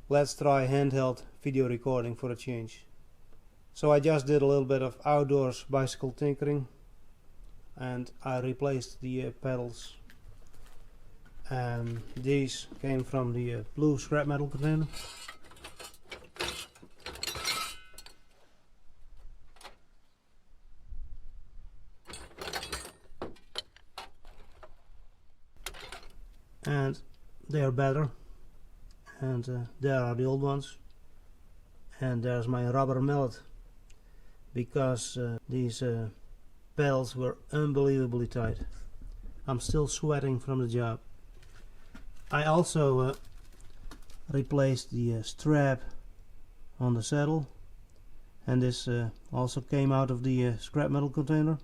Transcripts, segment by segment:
let's try handheld video recording for a change. So I just did a little bit of outdoors bicycle tinkering, and I replaced the pedals. These came from the blue scrap metal container. And they are better, and there are the old ones, and there's my rubber mallet, because these pedals were unbelievably tight. I'm still sweating from the job. I also replaced the strap on the saddle, and this also came out of the scrap metal container,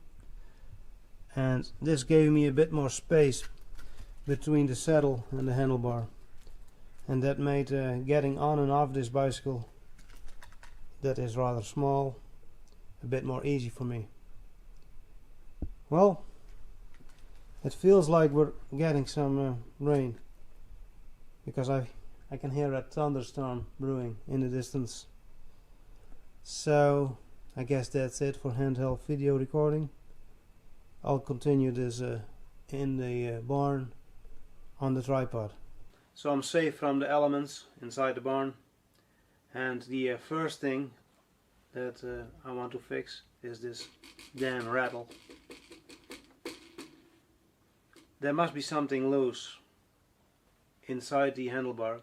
and this gave me a bit more space between the saddle and the handlebar, and that made getting on and off this bicycle, that is rather small, a bit more easy for me. Well, it feels like we're getting some rain, because I can hear a thunderstorm brewing in the distance. So I guess that's it for handheld video recording. I'll continue this in the barn on the tripod. So I'm safe from the elements inside the barn, and the first thing that I want to fix is this damn rattle. There must be something loose inside the handlebar,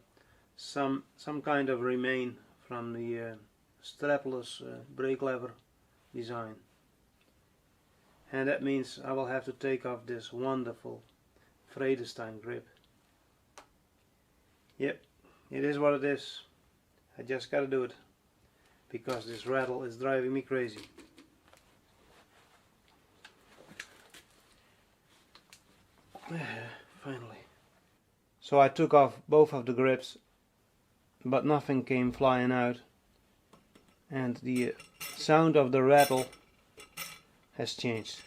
some kind of remain from the strapless brake lever design, and that means I will have to take off this wonderful Vredestein grip. Yep, it is what it is. I just gotta do it, because this rattle is driving me crazy. Finally. So I took off both of the grips, but nothing came flying out, and the sound of the rattle has changed,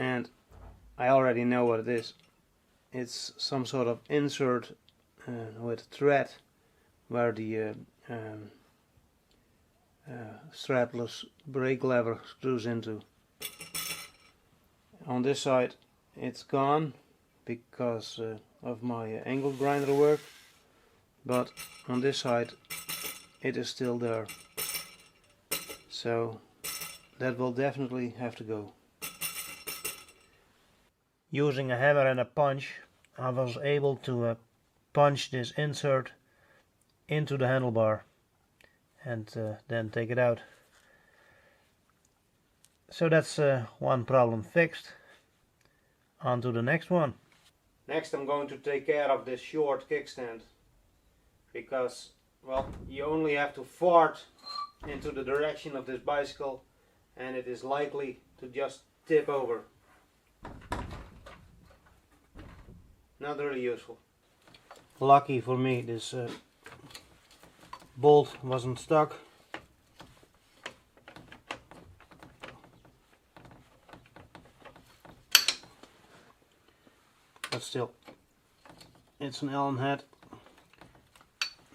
and I already know what it is. It's some sort of insert with thread where the strapless brake lever screws into. On this side it's gone because of my angle grinder work, but on this side it is still there, so that will definitely have to go. Using a hammer and a punch, I was able to punch this insert into the handlebar and then take it out. So that's one problem fixed. On to the next one. Next I'm going to take care of this short kickstand, because, well, you only have to fart into the direction of this bicycle and it is likely to just tip over. Not really useful. Lucky for me, this bolt wasn't stuck. But still, it's an Allen head,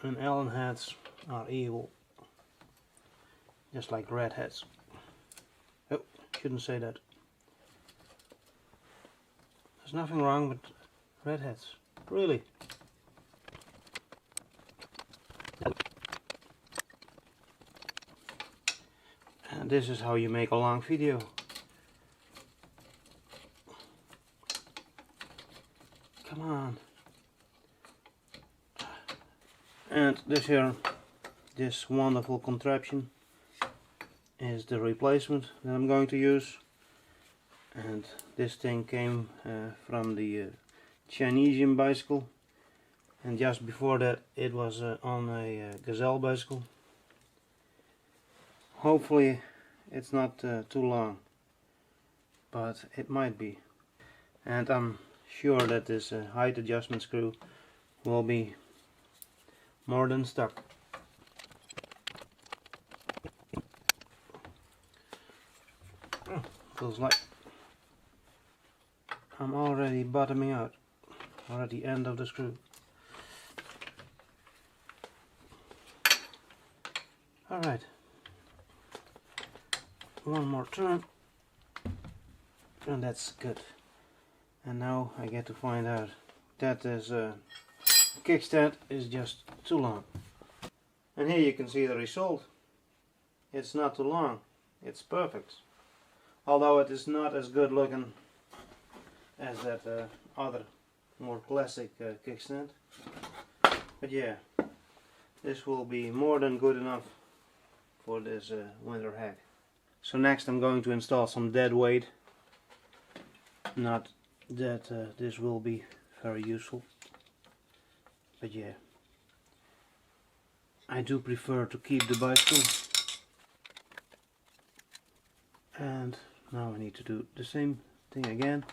and Allen heads are evil, just like red heads. Oh, shouldn't say that. There's nothing wrong with red heads, really. And this is how you make a long video. Come on. And this wonderful contraption is the replacement that I'm going to use. And this thing came from the Chinesium bicycle, and just before that it was on a Gazelle bicycle. Hopefully it's not too long, but it might be. And I'm sure that this height adjustment screw will be more than stuck. Feels like I'm already bottoming out, or at the end of the screw. Alright, one more turn and that's good. And now I get to find out that this kickstand is just too long. And here you can see the result. It's not too long, it's perfect. Although it is not as good looking as that other more classic kickstand. But yeah, this will be more than good enough for this winter hack. So next I'm going to install some dead weight. Not that this will be very useful, but yeah, I do prefer to keep the bicycle. And now I need to do the same thing again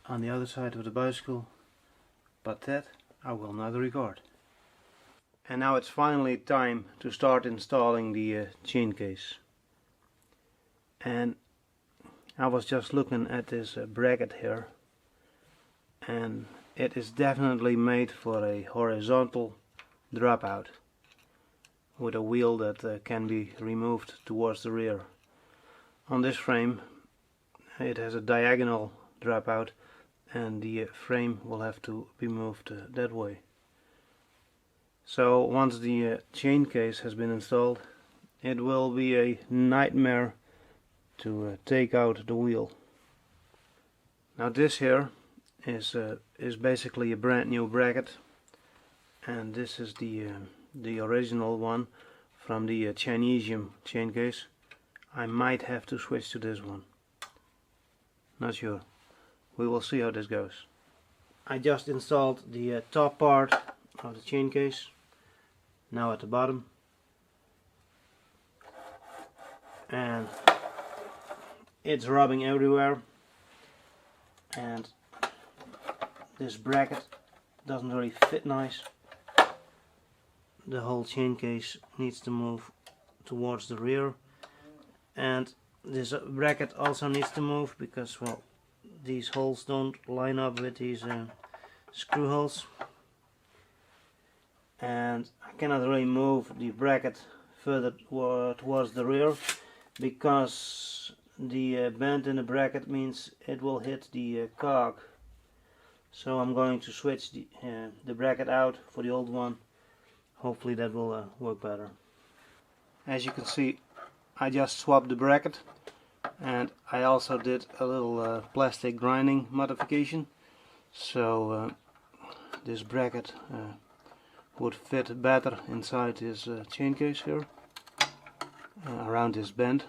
on the other side of the bicycle, but that I will not record. And now it's finally time to start installing the chain case. And I was just looking at this bracket here, and it is definitely made for a horizontal dropout with a wheel that can be removed towards the rear. On this frame it has a diagonal dropout, and the frame will have to be moved that way. So once the chain case has been installed, it will be a nightmare to take out the wheel. Now this here is basically a brand new bracket, and this is the original one from the Chinesium chain case. I might have to switch to this one. Not sure. We will see how this goes. I just installed the top part of the chain case. Now at the bottom. And it's rubbing everywhere. And this bracket doesn't really fit nice. The whole chain case needs to move towards the rear. And this bracket also needs to move because, well, these holes don't line up with these screw holes. And I cannot really move the bracket further towards the rear because the bend in the bracket means it will hit the cog. So I'm going to switch the bracket out for the old one. Hopefully that will work better. As you can see, I just swapped the bracket, and I also did a little plastic grinding modification, so this bracket would fit better inside this chain case here, around this bend.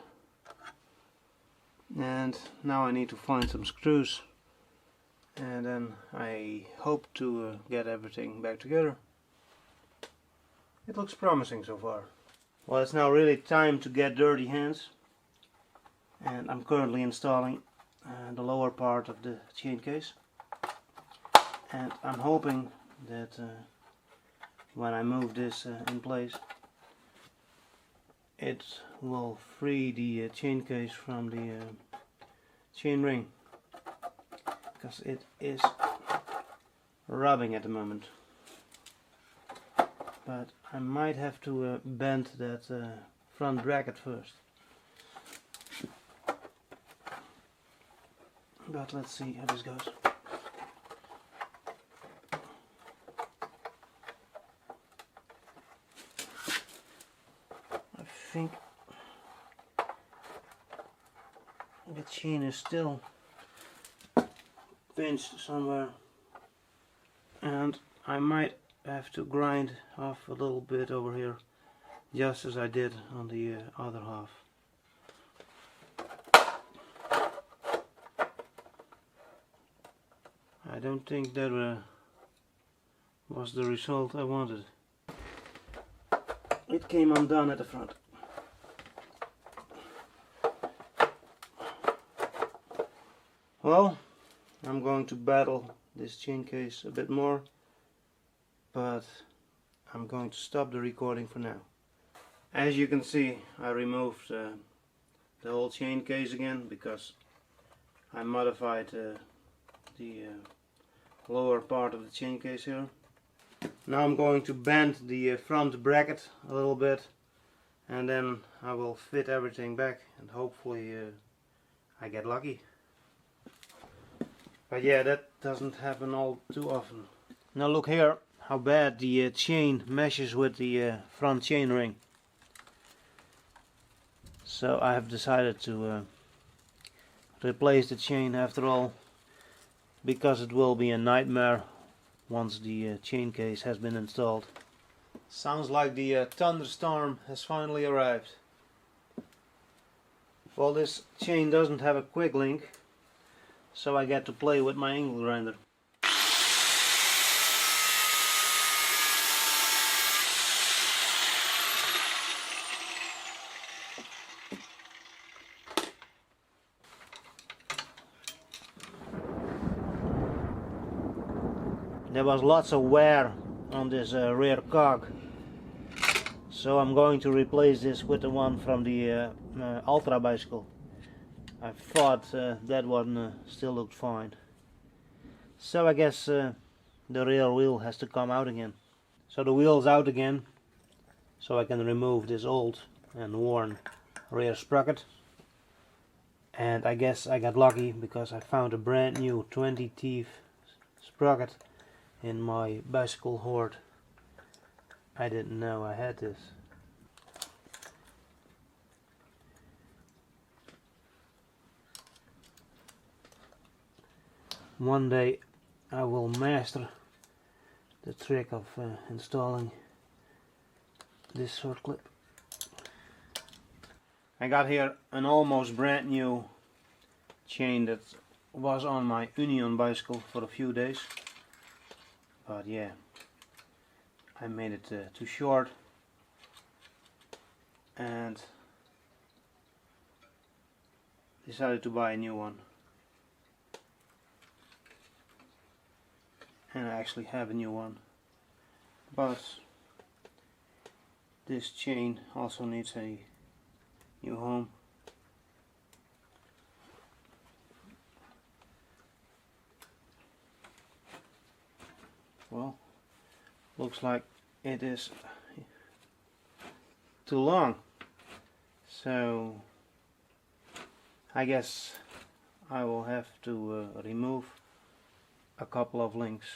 And now I need to find some screws, and then I hope to get everything back together. It looks promising so far. Well, it's now really time to get dirty hands, and I'm currently installing the lower part of the chain case, and I'm hoping that when I move this in place, it will free the chain case from the chain ring, because it is rubbing at the moment. But I might have to bend that front bracket first. But let's see how this goes. I think the chain is still pinched somewhere, and I might have to grind off a little bit over here, just as I did on the other half. I don't think that was the result I wanted. It came undone at the front. Well, I'm going to battle this chain case a bit more, but I'm going to stop the recording for now. As you can see, I removed the whole chain case again because I modified the lower part of the chain case here. Now I'm going to bend the front bracket a little bit, and then I will fit everything back and hopefully I get lucky. But yeah, that doesn't happen all too often. Now look here how bad the chain meshes with the front chain ring. So I have decided to replace the chain after all, because it will be a nightmare once the chain case has been installed. Sounds like the thunderstorm has finally arrived. Well, this chain doesn't have a quick link, so I get to play with my angle grinder. There was lots of wear on this rear cog, so I'm going to replace this with the one from the Ultra bicycle. I thought that one still looked fine. So I guess the rear wheel has to come out again. So the wheel's out again, so I can remove this old and worn rear sprocket. And I guess I got lucky because I found a brand new 20 teeth sprocket in my bicycle hoard. I didn't know I had this. One day I will master the trick of installing this short clip. I got here an almost brand new chain that was on my Union bicycle for a few days. But yeah, I made it too short and decided to buy a new one. And I actually have a new one, but this chain also needs a new home. Well, looks like it is too long, so I guess I will have to remove a couple of links.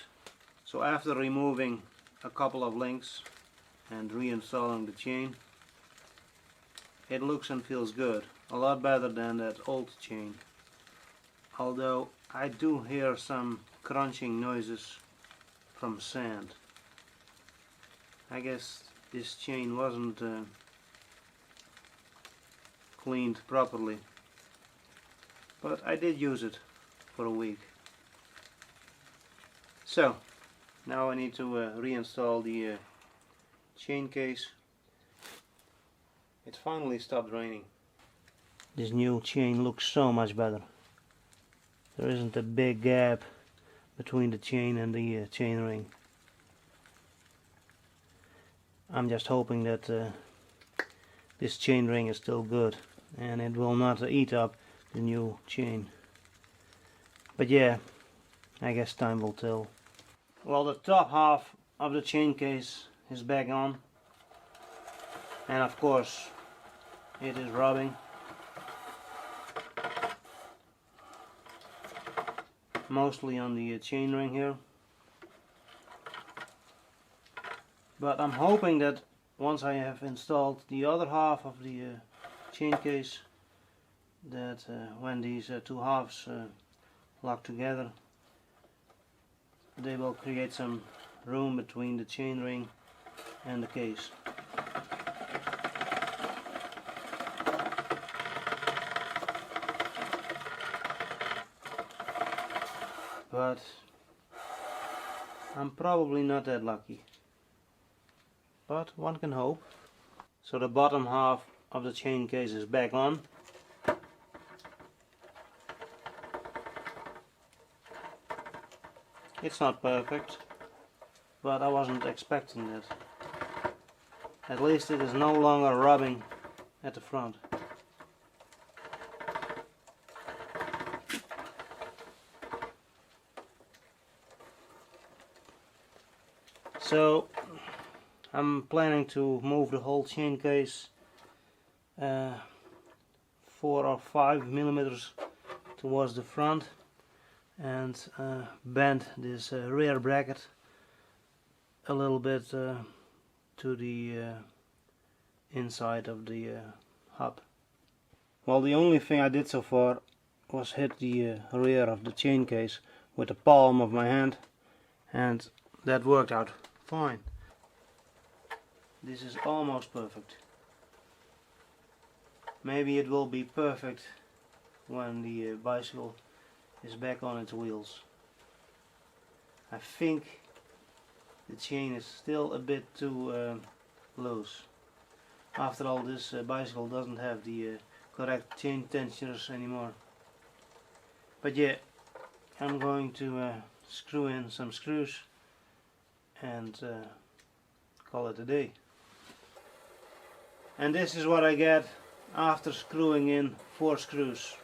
So after removing a couple of links and reinstalling the chain, it looks and feels good, a lot better than that old chain, although I do hear some crunching noises from sand. I guess this chain wasn't cleaned properly, but I did use it for a week. So now I need to reinstall the chain case. It finally stopped raining. This new chain looks so much better. There isn't a big gap between the chain and the chain ring. I'm just hoping that this chain ring is still good and it will not eat up the new chain. But yeah, I guess time will tell. Well, the top half of the chain case is back on, and of course it is rubbing. Mostly on the chain ring here. But I'm hoping that once I have installed the other half of the chain case, that when these two halves lock together, they will create some room between the chain ring and the case. But I'm probably not that lucky. But one can hope. So the bottom half of the chain case is back on. It's not perfect, but I wasn't expecting that. At least it is no longer rubbing at the front. So I'm planning to move the whole chain case 4 or 5 millimeters towards the front, and bend this rear bracket a little bit to the inside of the hub. Well, the only thing I did so far was hit the rear of the chain case with the palm of my hand, and that worked out fine. This is almost perfect. Maybe it will be perfect when the bicycle is back on its wheels. I think the chain is still a bit too loose. After all, this bicycle doesn't have the correct chain tensioners anymore. But yeah, I'm going to screw in some screws and call it a day. And this is what I get after screwing in 4 screws.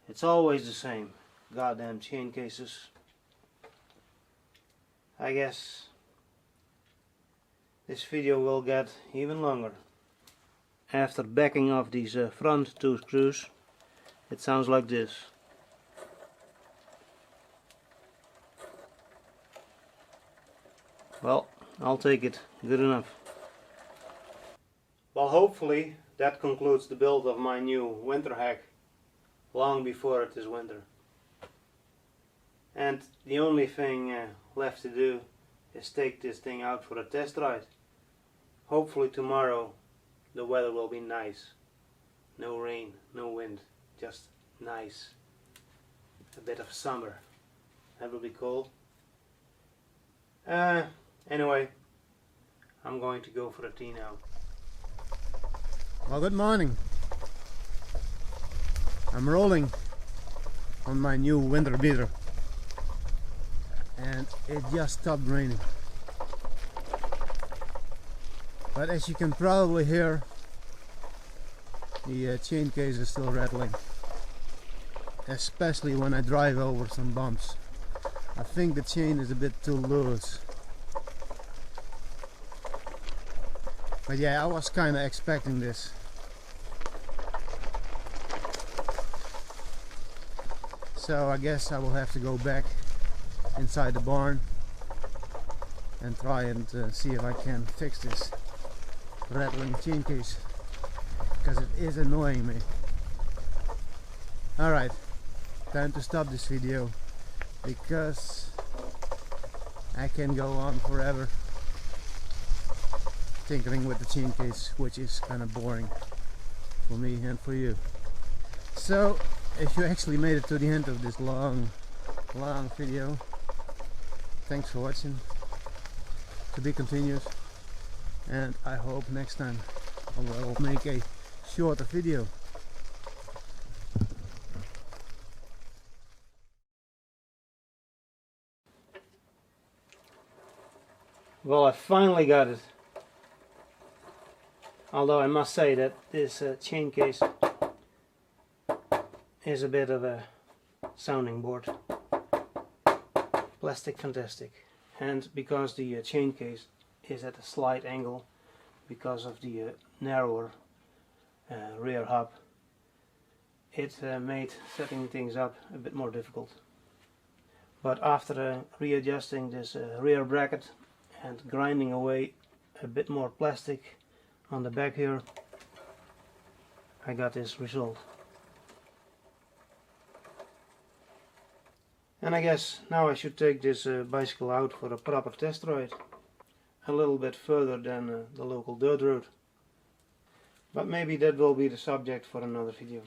It's always the same, goddamn chain cases. I guess this video will get even longer. After backing off these front 2 screws, it sounds like this. Well, I'll take it. Good enough. Well, hopefully that concludes the build of my new winter hack, long before it is winter. And the only thing left to do is take this thing out for a test ride. Hopefully tomorrow the weather will be nice. No rain, no wind, just nice. A bit of summer. That will be cool. Anyway, I'm going to go for a tea now. Well, good morning. I'm rolling on my new winter beater, and it just stopped raining. But as you can probably hear, the chain case is still rattling, especially when I drive over some bumps. I think the chain is a bit too loose. But yeah, I was kind of expecting this. So I guess I will have to go back inside the barn and try and see if I can fix this rattling chain case, because it is annoying me. Alright, time to stop this video, because I can go on forever tinkering with the chain case, which is kind of boring for me and for you. So if you actually made it to the end of this long video, thanks for watching. To be continued, and I hope next time I will make a shorter video. Well, I finally got it. Although I must say that this chain case is a bit of a sounding board. Plastic fantastic. And because the chain case is at a slight angle because of the narrower rear hub, it made setting things up a bit more difficult. But after readjusting this rear bracket and grinding away a bit more plastic on the back here, I got this result. And I guess now I should take this bicycle out for a proper test ride, a little bit further than the local dirt road. But maybe that will be the subject for another video.